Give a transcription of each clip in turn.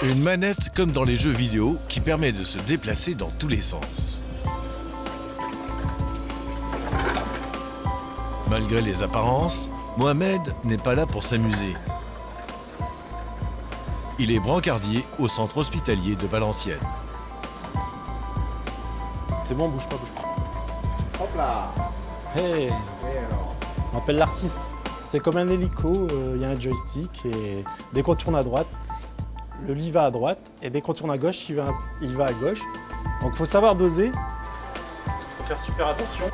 Une manette comme dans les jeux vidéo qui permet de se déplacer dans tous les sens. Malgré les apparences, Mohamed n'est pas là pour s'amuser. Il est brancardier au centre hospitalier de Valenciennes. C'est bon, bouge pas. Hop là. Hey. Et alors? On appelle l'artiste. C'est comme un hélico, il y a un joystick et dès qu'on tourne à droite, le lit va à droite et dès qu'on tourne à gauche, il va à gauche. Donc il faut savoir doser. Il faut faire super attention.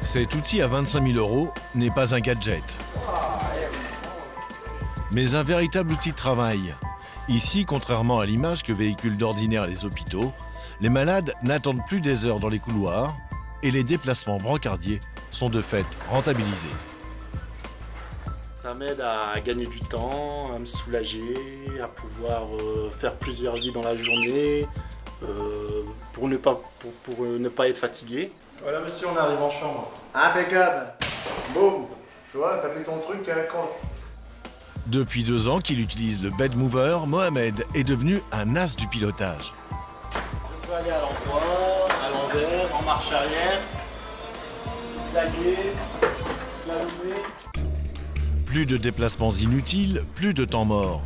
Cet outil à 25 000 € n'est pas un gadget, mais un véritable outil de travail. Ici, contrairement à l'image que véhiculent d'ordinaire les hôpitaux, les malades n'attendent plus des heures dans les couloirs et les déplacements brancardiers sont de fait rentabilisés. Ça m'aide à gagner du temps, à me soulager, à pouvoir faire plusieurs lits dans la journée pour ne pas être fatigué. Voilà monsieur, on arrive en chambre. Impeccable. Boum. Tu vois, t'as plus ton truc, t'es à l'écran. Depuis 2 ans qu'il utilise le bed mover, Mohamed est devenu un as du pilotage. Je peux aller à l'endroit, à l'envers, en marche arrière, zigzaguer, slalomer. Plus de déplacements inutiles, plus de temps mort.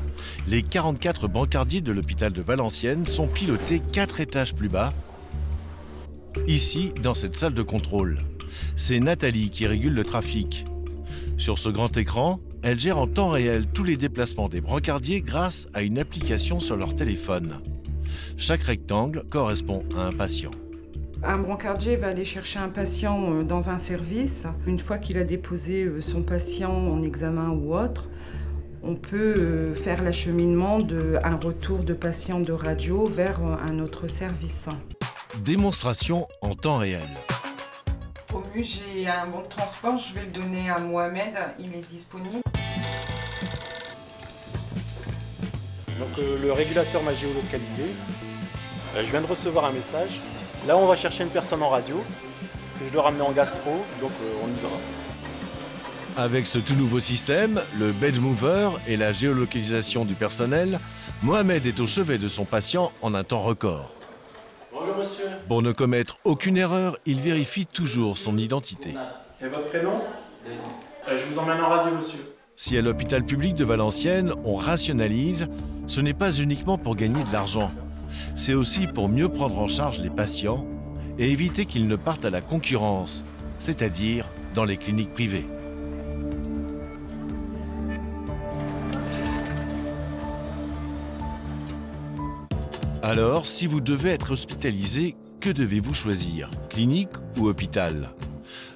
Les 44 brancardiers de l'hôpital de Valenciennes sont pilotés 4 étages plus bas, ici, dans cette salle de contrôle. C'est Nathalie qui régule le trafic. Sur ce grand écran, elle gère en temps réel tous les déplacements des brancardiers grâce à une application sur leur téléphone. Chaque rectangle correspond à un patient. Un brancardier va aller chercher un patient dans un service. Une fois qu'il a déposé son patient en examen ou autre, on peut faire l'acheminement d'un retour de patient de radio vers un autre service. Démonstration en temps réel. Au mieux, j'ai un bon de transport, je vais le donner à Mohamed, il est disponible. Donc le régulateur m'a géolocalisé. Je viens de recevoir un message. Là, on va chercher une personne en radio que je dois ramener en gastro, donc on y va. Avec ce tout nouveau système, le bed mover et la géolocalisation du personnel, Mohamed est au chevet de son patient en un temps record. Bonjour monsieur. Pour ne commettre aucune erreur, il vérifie toujours son identité. Et votre prénom? Je vous emmène en radio monsieur. Si à l'hôpital public de Valenciennes, on rationalise, ce n'est pas uniquement pour gagner de l'argent. C'est aussi pour mieux prendre en charge les patients et éviter qu'ils ne partent à la concurrence, c'est-à-dire dans les cliniques privées. Alors, si vous devez être hospitalisé, que devez-vous choisir, clinique ou hôpital?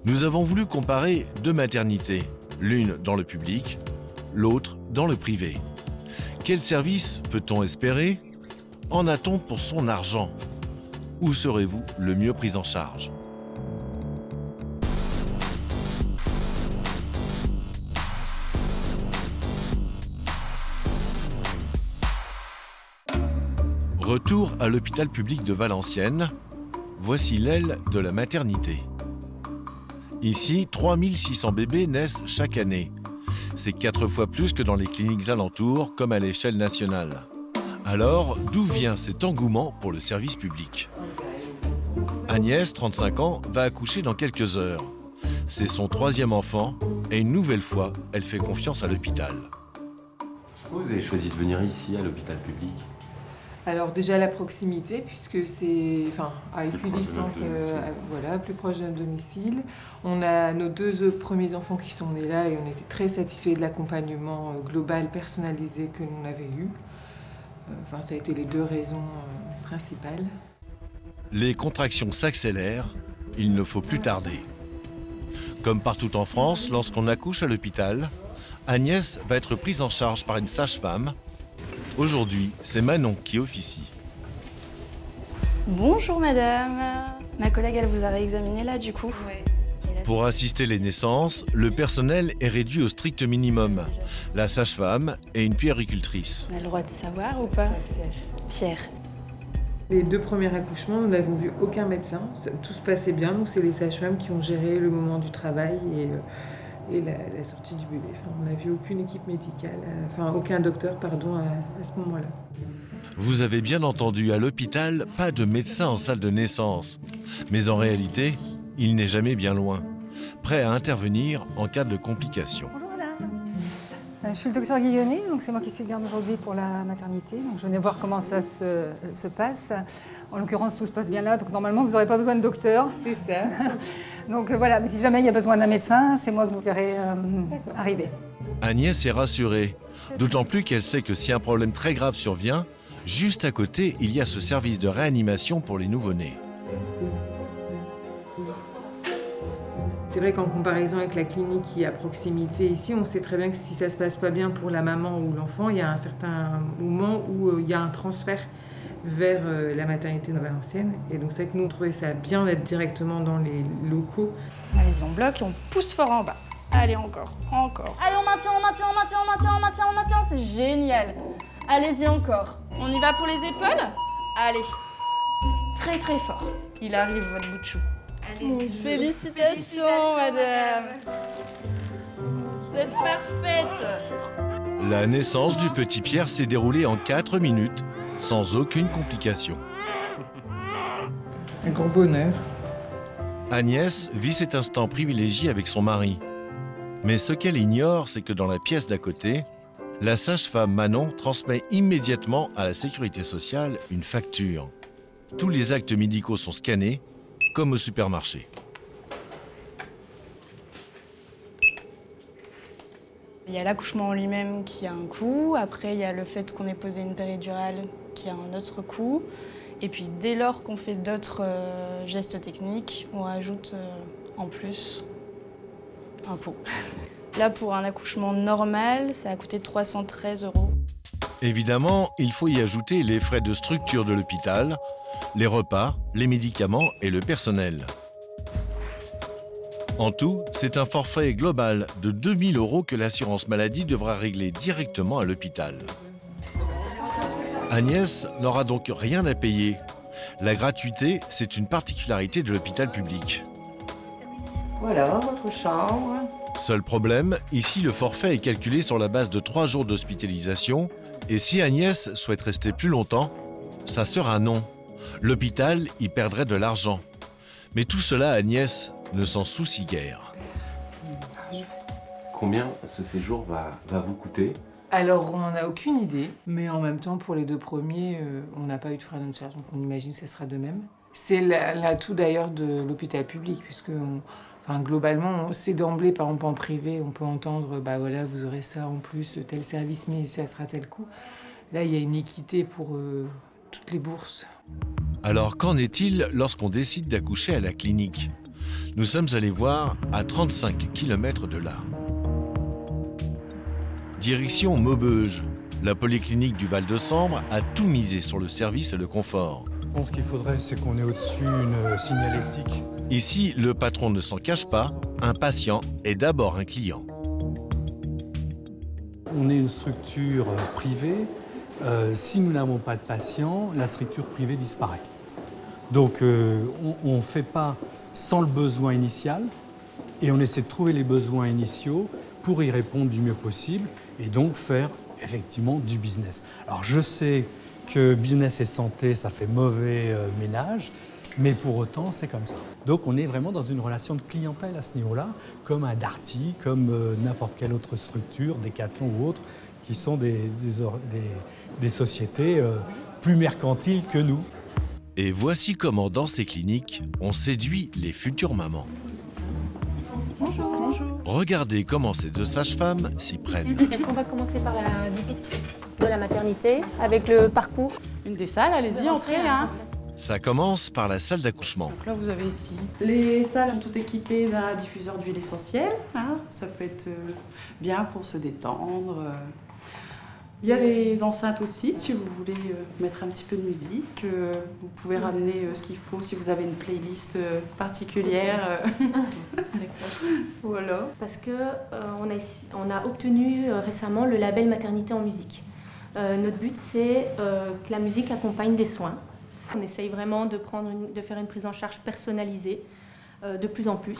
Nous avons voulu comparer 2 maternités, l'une dans le public, l'autre dans le privé. Quel service peut-on espérer? En a-t-on pour son argent? Où serez-vous le mieux pris en charge? Retour à l'hôpital public de Valenciennes. Voici l'aile de la maternité. Ici, 3600 bébés naissent chaque année. C'est 4 fois plus que dans les cliniques alentours, comme à l'échelle nationale. Alors, d'où vient cet engouement pour le service public? Agnès, 35 ans, va accoucher dans quelques heures. C'est son 3e enfant et une nouvelle fois, elle fait confiance à l'hôpital. Pourquoi vous avez choisi de venir ici, à l'hôpital public? Alors déjà la proximité, puisque c'est à équidistance, voilà, plus proche d'un domicile. On a nos 2 premiers enfants qui sont nés là et on était très satisfaits de l'accompagnement global, personnalisé que l'on avait eu. Ça a été les 2 raisons principales. Les contractions s'accélèrent, il ne faut plus tarder. Comme partout en France, lorsqu'on accouche à l'hôpital, Agnès va être prise en charge par une sage-femme. Aujourd'hui, c'est Manon qui officie. Bonjour madame. Ma collègue, elle vous a réexaminé là du coup? Oui. Pour assister les naissances, le personnel est réduit au strict minimum. La sage-femme et une puéricultrice. On a le droit de savoir ou pas? Pierre. Les 2 premiers accouchements, nous n'avons vu aucun médecin. Tout se passait bien, donc c'est les sages-femmes qui ont géré le moment du travail et la sortie du bébé. Enfin, on n'a vu aucune équipe médicale, aucun docteur, pardon, à ce moment-là. Vous avez bien entendu, à l'hôpital, pas de médecin en salle de naissance. Mais en réalité, il n'est jamais bien loin, prêt à intervenir en cas de complications. Bonjour madame. Je suis le docteur Guillaume, donc c'est moi qui suis garde aujourd'hui pour la maternité. Donc je venais voir comment ça se passe. En l'occurrence, tout se passe bien là, donc normalement vous n'aurez pas besoin de docteur. C'est ça. Donc voilà, mais si jamais il y a besoin d'un médecin, c'est moi que vous verrez arriver. Agnès est rassurée, d'autant plus qu'elle sait que si un problème très grave survient, juste à côté, il y a ce service de réanimation pour les nouveau-nés. C'est vrai qu'en comparaison avec la clinique qui est à proximité ici, on sait très bien que si ça ne se passe pas bien pour la maman ou l'enfant, il y a un certain moment où il y a un transfert vers la maternité de Valenciennes. Et donc c'est vrai que nous, on trouvait ça bien d'être directement dans les locaux. Allez-y, on bloque et on pousse fort en bas. Allez, encore, encore. Allez, on maintient, on maintient, on maintient, on maintient, on maintient, on maintient, c'est génial. Allez-y encore. On y va pour les épaules? Allez. Très très fort. Il arrive, votre bout de chou. Félicitations, madame. Vous êtes parfaite. La naissance du petit Pierre s'est déroulée en 4 minutes, sans aucune complication. Un gros bonheur. Agnès vit cet instant privilégié avec son mari. Mais ce qu'elle ignore, c'est que dans la pièce d'à côté, la sage-femme Manon transmet immédiatement à la sécurité sociale une facture. Tous les actes médicaux sont scannés, comme au supermarché. Il y a l'accouchement en lui-même qui a un coût. Après, il y a le fait qu'on ait posé une péridurale qui a un autre coût. Et puis, dès lors qu'on fait d'autres gestes techniques, on rajoute en plus un coût. Là, pour un accouchement normal, ça a coûté 313 €. Évidemment, il faut y ajouter les frais de structure de l'hôpital, les repas, les médicaments et le personnel. En tout, c'est un forfait global de 2 000 € que l'assurance maladie devra régler directement à l'hôpital. Agnès n'aura donc rien à payer. La gratuité, c'est une particularité de l'hôpital public. Voilà, votre chambre. Seul problème, ici le forfait est calculé sur la base de 3 jours d'hospitalisation et si Agnès souhaite rester plus longtemps, ça sera non. L'hôpital y perdrait de l'argent. Mais tout cela, Agnès ne s'en soucie guère. Combien ce séjour va vous coûter? Alors, on n'en a aucune idée, mais en même temps, pour les 2 premiers, on n'a pas eu de frais de charge, donc on imagine que ça sera de même. C'est l'atout d'ailleurs de l'hôpital public, puisque globalement, c'est d'emblée, par exemple en privé, on peut entendre, bah voilà, vous aurez ça en plus, tel service, mais ça sera tel coût. Là, il y a une équité pour toutes les bourses. Alors, qu'en est-il lorsqu'on décide d'accoucher à la clinique? Nous sommes allés voir à 35 km de là. Direction Maubeuge. La polyclinique du Val-de-Sambre a tout misé sur le service et le confort. Je pense qu'il faudrait, c'est qu'on ait au-dessus une signalétique. Ici, le patron ne s'en cache pas, un patient est d'abord un client. On est une structure privée. Si nous n'avons pas de patients, la structure privée disparaît. Donc on ne fait pas sans le besoin initial et on essaie de trouver les besoins initiaux pour y répondre du mieux possible et donc faire effectivement du business. Alors je sais que business et santé, ça fait mauvais ménage, mais pour autant, c'est comme ça. Donc on est vraiment dans une relation de clientèle à ce niveau-là, comme un Darty, comme n'importe quelle autre structure, Decathlon ou autre, qui sont des sociétés plus mercantiles que nous. Et voici comment, dans ces cliniques, on séduit les futures mamans. Bonjour. Bonjour. Regardez comment ces 2 sages-femmes s'y prennent. On va commencer par la visite de la maternité, avec le parcours. Une des salles, allez-y, entrez. Hein. Ça commence par la salle d'accouchement. Donc là, vous avez ici. Les salles sont toutes équipées d'un diffuseur d'huile essentielle. Hein. Ça peut être bien pour se détendre. Il y a les enceintes aussi, si vous voulez mettre un petit peu de musique. Vous pouvez ramener ce qu'il faut si vous avez une playlist particulière. Voilà. Parce que on a obtenu récemment le label maternité en musique. Notre but, c'est que la musique accompagne des soins. On essaye vraiment de faire une prise en charge personnalisée de plus en plus.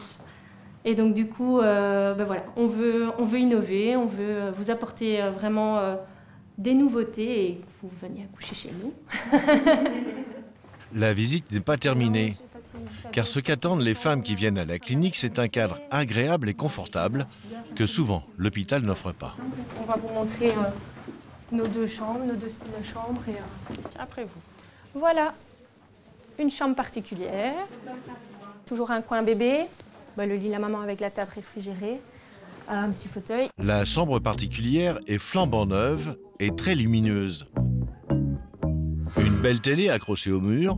Et donc du coup, voilà, on veut innover, on veut vous apporter vraiment des nouveautés et que vous veniez accoucher chez nous. La visite n'est pas terminée, car ce qu'attendent les femmes qui viennent à la clinique, c'est un cadre agréable et confortable que souvent l'hôpital n'offre pas. On va vous montrer nos 2 chambres, nos 2 styles de chambres et après vous. Voilà, une chambre particulière, toujours un coin bébé, le lit la maman avec la table réfrigérée, un petit fauteuil. La chambre particulière est flambant neuve et très lumineuse. Une belle télé accrochée au mur,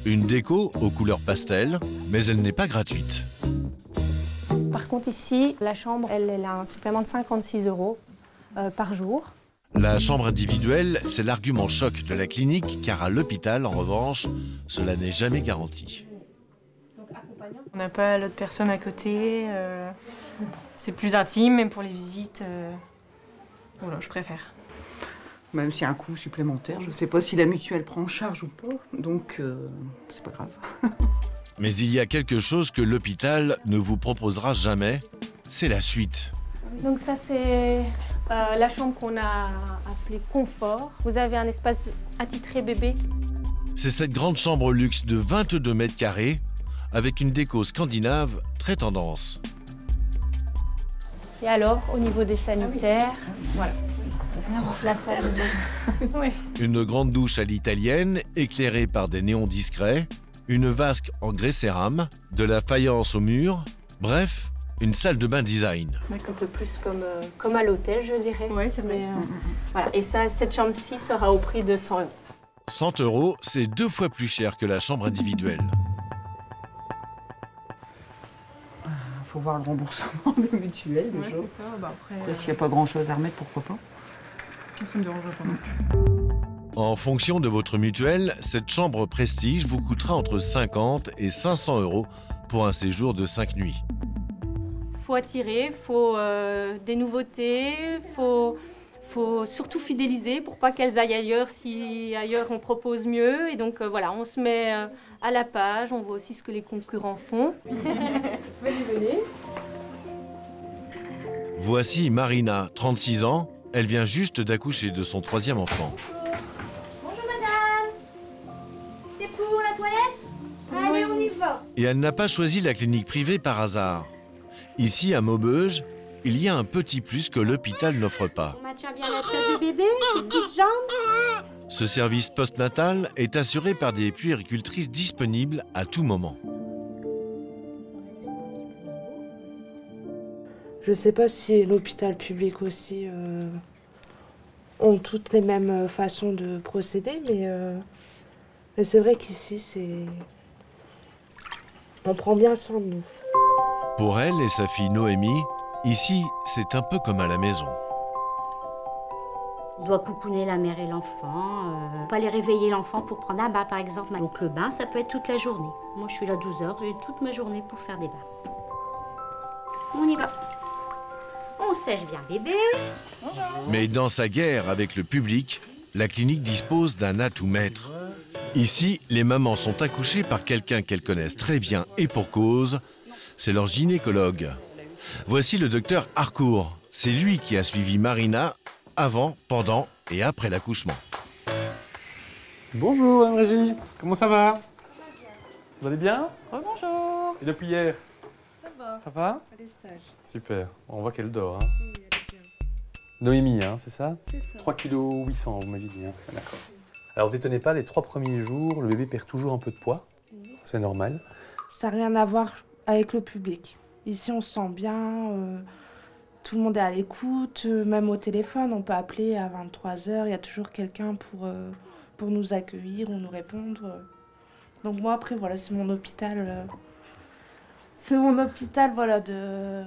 une déco aux couleurs pastel, mais elle n'est pas gratuite. Par contre ici, la chambre, elle a un supplément de 56 € par jour. La chambre individuelle, c'est l'argument choc de la clinique, car à l'hôpital, en revanche, cela n'est jamais garanti. On n'a pas l'autre personne à côté, c'est plus intime, même pour les visites. Voilà, je préfère. Même s'il y a un coût supplémentaire, je ne sais pas si la mutuelle prend en charge ou pas, donc c'est pas grave. Mais il y a quelque chose que l'hôpital ne vous proposera jamais, c'est la suite. Donc ça c'est la chambre qu'on a appelée confort. Vous avez un espace attitré bébé. C'est cette grande chambre luxe de 22 mètres carrés, avec une déco scandinave très tendance. Et alors, au niveau des sanitaires, voilà. La salle de bain. Une grande douche à l'italienne, éclairée par des néons discrets, une vasque en grès cérame, de la faïence au mur, bref, une salle de bain design. Un peu plus comme à l'hôtel, je dirais. Oui, c'est vrai. Voilà. Et ça, cette chambre-ci sera au prix de 100 €. 100 €, c'est 2 fois plus cher que la chambre individuelle. Il faut voir le remboursement des mutuelles déjà. Ouais, c'est ça. Après, s'il n'y a pas grand-chose à remettre, pourquoi pas. Ça ne me dérangerait pas non plus. En fonction de votre mutuelle, cette chambre prestige vous coûtera entre 50 et 500 € pour un séjour de 5 nuits. Faut attirer, faut des nouveautés, faut surtout fidéliser pour pas qu'elles aillent ailleurs si ailleurs on propose mieux. Et donc voilà, on se met à la page, on voit aussi ce que les concurrents font. Venez. Voici Marina, 36 ans. Elle vient juste d'accoucher de son 3e enfant. Bonjour madame. C'est pour la toilette? Allez, on y va. Et elle n'a pas choisi la clinique privée par hasard. Ici, à Maubeuge, il y a un petit plus que l'hôpital n'offre pas. On maintient bien la tête du bébé, ses petites jambes. Ce service postnatal est assuré par des puéricultrices disponibles à tout moment. Je ne sais pas si l'hôpital public aussi ont toutes les mêmes façons de procéder, mais c'est vrai qu'ici, on prend bien soin de nous. Pour elle et sa fille Noémie, ici, c'est un peu comme à la maison. On doit coucouner la mère et l'enfant, pas aller réveiller l'enfant pour prendre un bain par exemple. Donc le bain, ça peut être toute la journée. Moi, je suis là 12 heures, j'ai toute ma journée pour faire des bains. On y va. On sèche bien bébé. Mais dans sa guerre avec le public, la clinique dispose d'un atout maître. Ici, les mamans sont accouchées par quelqu'un qu'elles connaissent très bien et pour cause, c'est leur gynécologue. Voici le docteur Harcourt. C'est lui qui a suivi Marina avant, pendant et après l'accouchement. Bonjour Anne-Régie, comment ça va? Vous allez bien? Rebonjour. Et depuis hier? Ça va. Ça va? Elle est sage. Super, on voit qu'elle dort. Hein. Oui, elle est bien. Noémie, hein, c'est ça? C'est ça. 3 kg 800, vous m'avez dit. Hein. D'accord. Alors, vous étonnez pas, les 3 premiers jours, le bébé perd toujours un peu de poids. C'est normal. Ça n'a rien à voir avec le public. Ici, on se sent bien, tout le monde est à l'écoute, même au téléphone, on peut appeler à 23 h, il y a toujours quelqu'un pour nous accueillir ou nous répondre. Donc moi, après, voilà, c'est mon hôpital. C'est mon hôpital, voilà, de...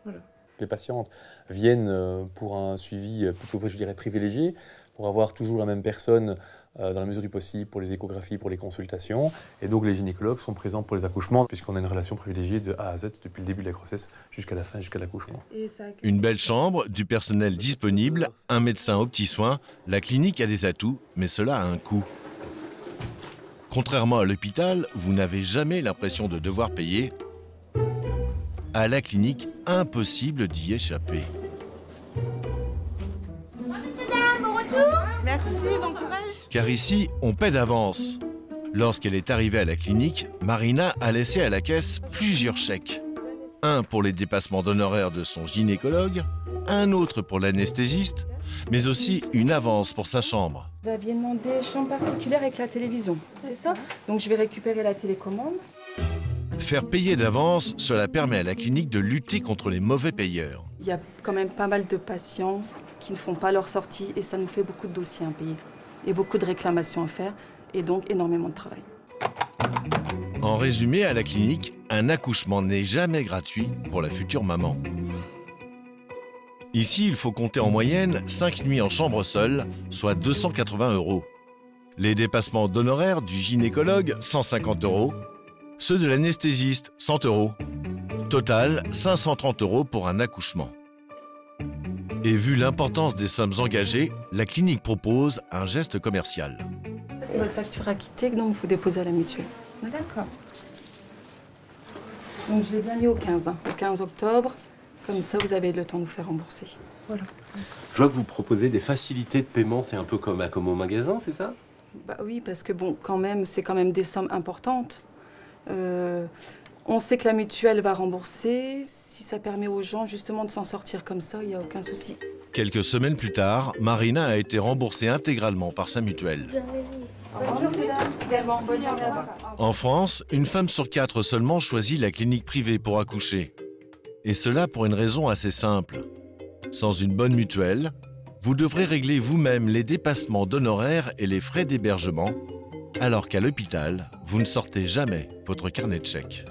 Voilà. Les patientes viennent pour un suivi plutôt, je dirais, privilégié, pour avoir toujours la même personne dans la mesure du possible pour les échographies, pour les consultations. Et donc les gynécologues sont présents pour les accouchements, puisqu'on a une relation privilégiée de A à Z depuis le début de la grossesse jusqu'à la fin, jusqu'à l'accouchement. Une belle chambre, du personnel disponible, un médecin aux petits soins. La clinique a des atouts, mais cela a un coût. Contrairement à l'hôpital, vous n'avez jamais l'impression de devoir payer. À la clinique, impossible d'y échapper. Bon retour. Merci, bon courage. Car ici, on paie d'avance. Lorsqu'elle est arrivée à la clinique, Marina a laissé à la caisse plusieurs chèques. Un pour les dépassements d'honoraires de son gynécologue, un autre pour l'anesthésiste, mais aussi une avance pour sa chambre. Vous aviez demandé chambre particulière avec la télévision, c'est ça? Donc je vais récupérer la télécommande. Faire payer d'avance, cela permet à la clinique de lutter contre les mauvais payeurs. Il y a quand même pas mal de patients qui ne font pas leur sortie et ça nous fait beaucoup de dossiers à payer et beaucoup de réclamations à faire et donc énormément de travail. En résumé, à la clinique, un accouchement n'est jamais gratuit pour la future maman. Ici, il faut compter en moyenne 5 nuits en chambre seule, soit 280 €. Les dépassements d'honoraires du gynécologue, 150 €. Ceux de l'anesthésiste, 100 €. Total, 530 € pour un accouchement. Et vu l'importance des sommes engagées, la clinique propose un geste commercial. C'est votre facture acquittée, donc vous déposez à la mutuelle. D'accord. Donc je l'ai bien mis au 15, le 15 octobre. Comme ça, vous avez le temps de vous faire rembourser. Voilà. Je vois que vous proposez des facilités de paiement, c'est un peu comme au magasin, c'est ça? Bah oui, parce que bon, quand même, c'est quand même des sommes importantes. On sait que la mutuelle va rembourser. Si ça permet aux gens justement de s'en sortir comme ça, il n'y a aucun souci. Quelques semaines plus tard, Marina a été remboursée intégralement par sa mutuelle. Bonjour, mesdames. Bonne journée. En France, une femme sur 4 seulement choisit la clinique privée pour accoucher. Et cela pour une raison assez simple. Sans une bonne mutuelle, vous devrez régler vous-même les dépassements d'honoraires et les frais d'hébergement, alors qu'à l'hôpital, vous ne sortez jamais votre carnet de chèques.